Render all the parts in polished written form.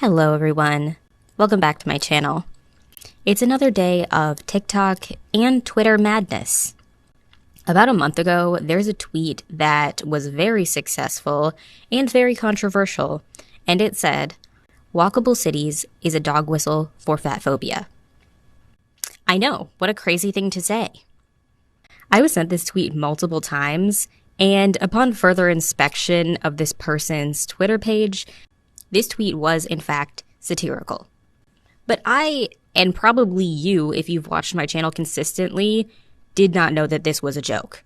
Hello everyone, welcome back to my channel. It's another day of TikTok and Twitter madness. About a month ago, there's a tweet that was very successful and very controversial, and it said, "Walkable cities is a dog whistle for fat phobia." I know, what a crazy thing to say. I was sent this tweet multiple times, and upon further inspection of this person's Twitter page, this tweet was, in fact, satirical. But I, and probably you, if you've watched my channel consistently, did not know that this was a joke.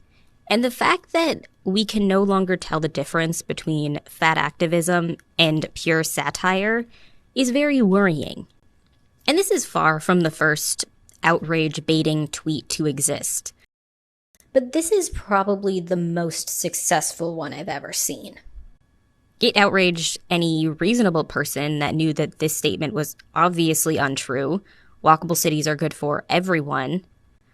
And the fact that we can no longer tell the difference between fat activism and pure satire is very worrying. And this is far from the first outrage-baiting tweet to exist. But this is probably the most successful one I've ever seen. It outraged any reasonable person that knew that this statement was obviously untrue. Walkable cities are good for everyone.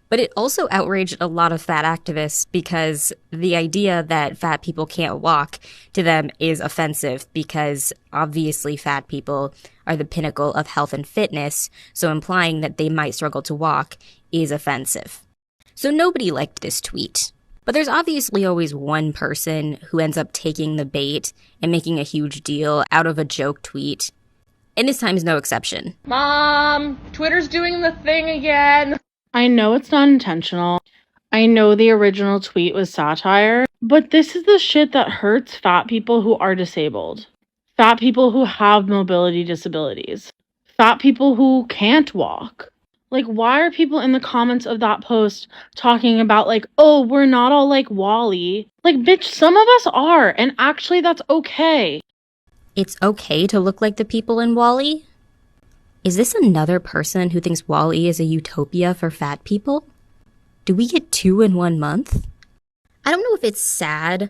But it also outraged a lot of fat activists because the idea that fat people can't walk to them is offensive because obviously fat people are the pinnacle of health and fitness, so implying that they might struggle to walk is offensive. So nobody liked this tweet. But there's obviously always one person who ends up taking the bait and making a huge deal out of a joke tweet. And this time's no exception. Mom, Twitter's doing the thing again. I know it's not intentional. I know the original tweet was satire, but this is the shit that hurts fat people who are disabled. Fat people who have mobility disabilities. Fat people who can't walk. Like, why are people in the comments of that post talking about, like, oh, we're not all like Wall-E? Like, bitch, some of us are, and actually that's okay. It's okay to look like the people in Wall-E? Is this another person who thinks Wall-E is a utopia for fat people? Do we get 2 in 1 month? I don't know if it's sad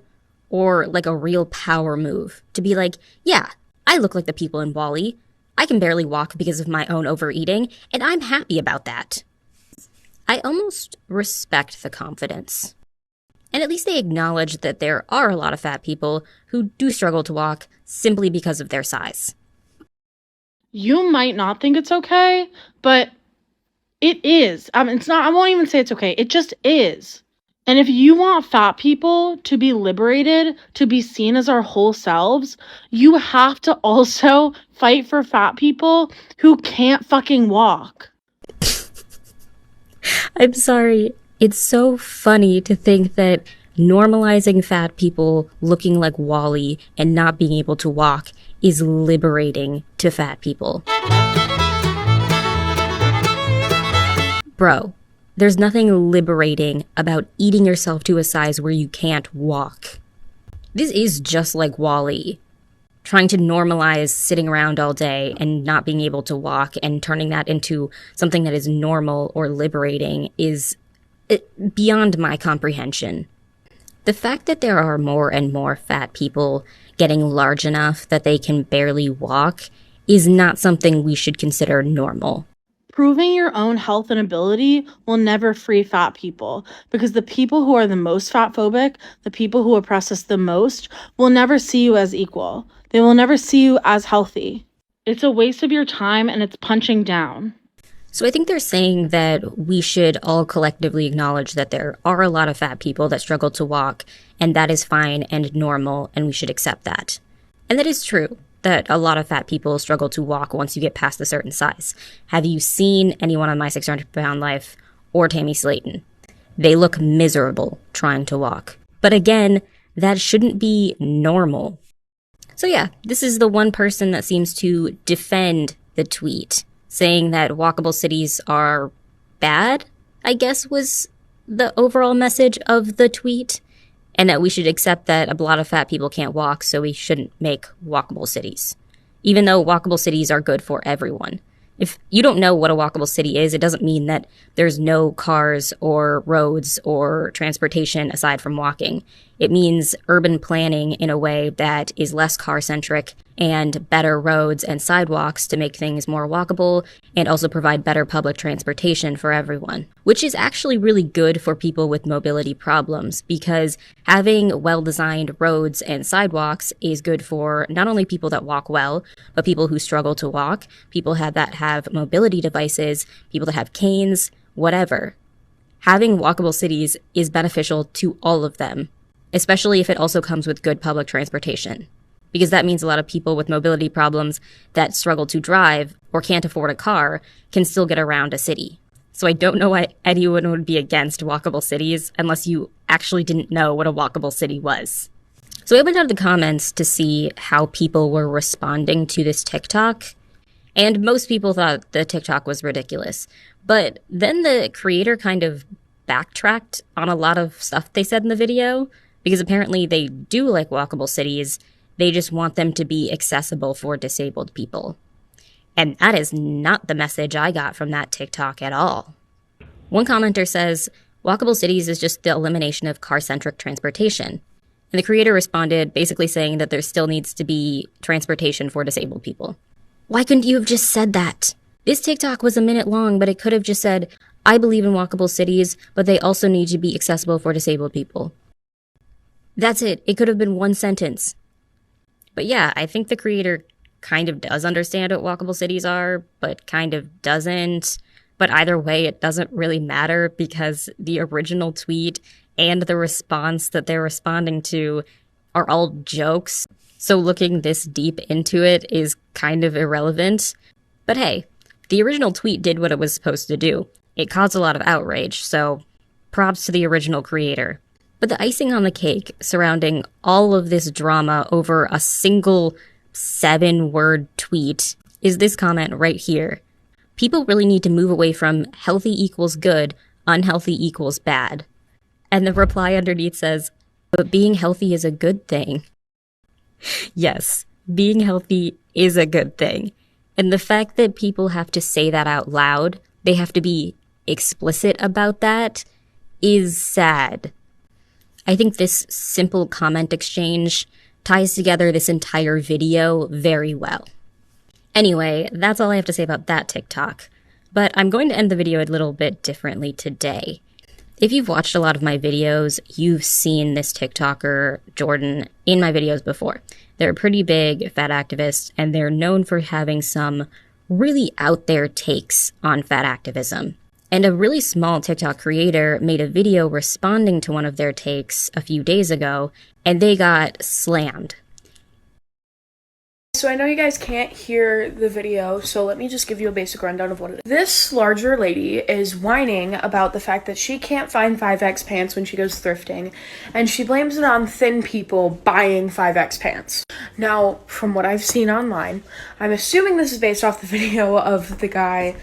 or like a real power move to be like, yeah, I look like the people in Wall-E. I can barely walk because of my own overeating, and I'm happy about that. I almost respect the confidence. And at least they acknowledge that there are a lot of fat people who do struggle to walk simply because of their size. You might not think it's okay, but it is. It's not, I won't even say it's okay. It just is. And if you want fat people to be liberated, to be seen as our whole selves, you have to also fight for fat people who can't fucking walk. I'm sorry. It's so funny to think that normalizing fat people looking like Wall-E and not being able to walk is liberating to fat people. Bro. There's nothing liberating about eating yourself to a size where you can't walk. This is just like Wall-E. Trying to normalize sitting around all day and not being able to walk and turning that into something that is normal or liberating is beyond my comprehension. The fact that there are more and more fat people getting large enough that they can barely walk is not something we should consider normal. Proving your own health and ability will never free fat people because the people who are the most fat phobic, the people who oppress us the most, will never see you as equal. They will never see you as healthy. It's a waste of your time and it's punching down. So I think they're saying that we should all collectively acknowledge that there are a lot of fat people that struggle to walk, and that is fine and normal, and we should accept that. And that is true. That a lot of fat people struggle to walk once you get past a certain size. Have you seen anyone on My 600 Pound Life or Tammy Slayton? They look miserable trying to walk. But again, that shouldn't be normal. So yeah, this is the one person that seems to defend the tweet, saying that walkable cities are bad, I guess was the overall message of the tweet. And that we should accept that a lot of fat people can't walk, so we shouldn't make walkable cities. Even though walkable cities are good for everyone. If you don't know what a walkable city is, it doesn't mean that there's no cars or roads or transportation aside from walking. It means urban planning in a way that is less car-centric and better roads and sidewalks to make things more walkable and also provide better public transportation for everyone, which is actually really good for people with mobility problems because having well-designed roads and sidewalks is good for not only people that walk well, but people who struggle to walk, people that have mobility devices, people that have canes, whatever. Having walkable cities is beneficial to all of them, especially if it also comes with good public transportation, because that means a lot of people with mobility problems that struggle to drive or can't afford a car can still get around a city. So I don't know why anyone would be against walkable cities unless you actually didn't know what a walkable city was. So I went down to the comments to see how people were responding to this TikTok, and most people thought the TikTok was ridiculous. But then the creator kind of backtracked on a lot of stuff they said in the video, because apparently they do like walkable cities, they just want them to be accessible for disabled people. And that is not the message I got from that TikTok at all. One commenter says, walkable cities is just the elimination of car-centric transportation. And the creator responded basically saying that there still needs to be transportation for disabled people. Why couldn't you have just said that? This TikTok was a minute long, but it could have just said, I believe in walkable cities, but they also need to be accessible for disabled people. That's it. It could have been one sentence. But yeah, I think the creator kind of does understand what walkable cities are, but kind of doesn't. But either way, it doesn't really matter because the original tweet and the response that they're responding to are all jokes. So looking this deep into it is kind of irrelevant. But hey, the original tweet did what it was supposed to do. It caused a lot of outrage, so props to the original creator. But the icing on the cake surrounding all of this drama over a single 7-word tweet is this comment right here. People really need to move away from healthy equals good, unhealthy equals bad. And the reply underneath says, but being healthy is a good thing. Yes, being healthy is a good thing. And the fact that people have to say that out loud, they have to be explicit about that, is sad. I think this simple comment exchange ties together this entire video very well. Anyway, that's all I have to say about that TikTok. But I'm going to end the video a little bit differently today. If you've watched a lot of my videos, you've seen this TikToker, Jordan, in my videos before. They're a pretty big fat activist, and they're known for having some really out there takes on fat activism. And a really small TikTok creator made a video responding to one of their takes a few days ago, and they got slammed. So I know you guys can't hear the video, so let me just give you a basic rundown of what it is. This larger lady is whining about the fact that she can't find 5X pants when she goes thrifting, and she blames it on thin people buying 5X pants. Now, from what I've seen online, I'm assuming this is based off the video of the guy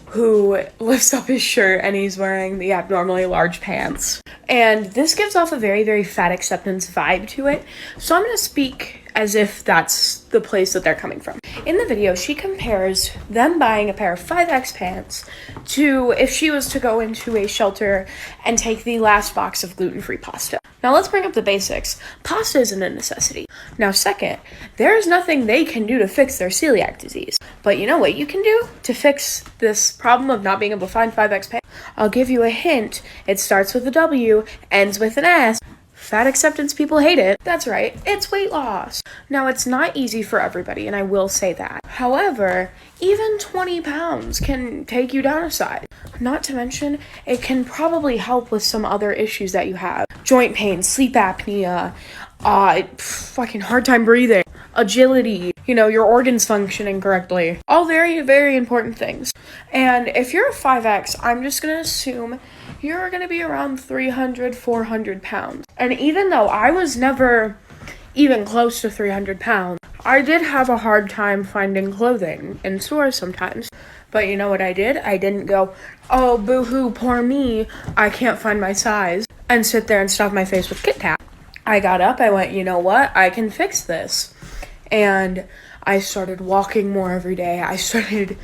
who lifts up his shirt and he's wearing the abnormally large pants. And this gives off a very, very fat acceptance vibe to it. So I'm going to speak as if that's the place that they're coming from. In the video, she compares them buying a pair of 5X pants to if she was to go into a shelter and take the last box of gluten-free pasta. Now let's bring up the basics. Pasta isn't a necessity. Now second, there's nothing they can do to fix their celiac disease. But you know what you can do to fix this problem of not being able to find 5X pants? I'll give you a hint. It starts with a W, ends with an S. Fat acceptance people hate it. That's right, it's weight loss. Now, it's not easy for everybody, and I will say that. However, even 20 pounds can take you down a size. Not to mention, it can probably help with some other issues that you have. Joint pain, sleep apnea, fucking hard time breathing, agility, your organs functioning correctly. All very, very important things. And if you're a 5X, I'm just gonna assume you're gonna be around 300, 400 pounds. And even though I was never even close to 300 pounds, I did have a hard time finding clothing in stores sometimes. But you know what I did? I didn't go, oh, boo-hoo, poor me, I can't find my size, and sit there and stuff my face with Kit Kat. I got up, I went, you know what? I can fix this. And I started walking more every day. I started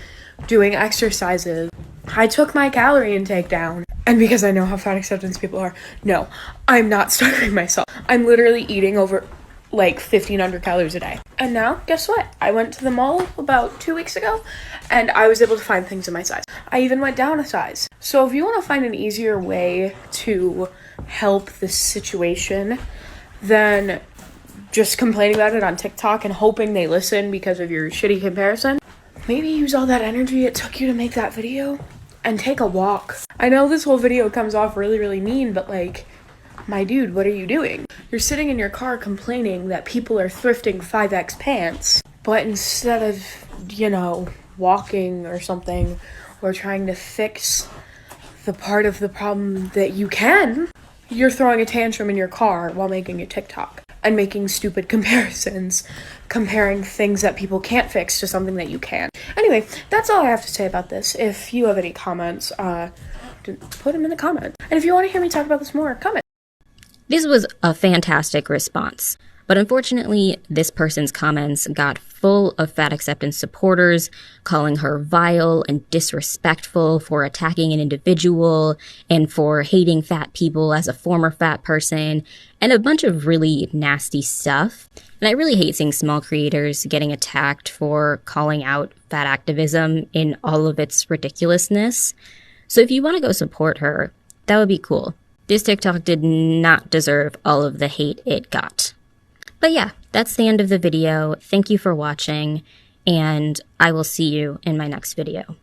doing exercises. I took my calorie intake down. And because I know how fat acceptance people are, no, I'm not starving myself. I'm literally eating over like 1,500 calories a day. And now, guess what? I went to the mall about 2 weeks ago and I was able to find things in my size. I even went down a size. So if you want to find an easier way to help this situation than just complaining about it on TikTok and hoping they listen because of your shitty comparison, maybe use all that energy it took you to make that video and take a walk. I know this whole video comes off really, really mean, but like, my dude, what are you doing? You're sitting in your car complaining that people are thrifting 5X pants, but instead of, you know, walking or something, or trying to fix the part of the problem that you can, you're throwing a tantrum in your car while making a TikTok and making stupid comparisons, comparing things that people can't fix to something that you can. Anyway, that's all I have to say about this. If you have any comments, put them in the comments. And if you want to hear me talk about this more, comment. This was a fantastic response, but unfortunately, this person's comments got full of fat acceptance supporters, calling her vile and disrespectful for attacking an individual and for hating fat people as a former fat person, and a bunch of really nasty stuff. And I really hate seeing small creators getting attacked for calling out fat activism in all of its ridiculousness. So if you want to go support her, that would be cool. This TikTok did not deserve all of the hate it got. But yeah, that's the end of the video. Thank you for watching, and I will see you in my next video.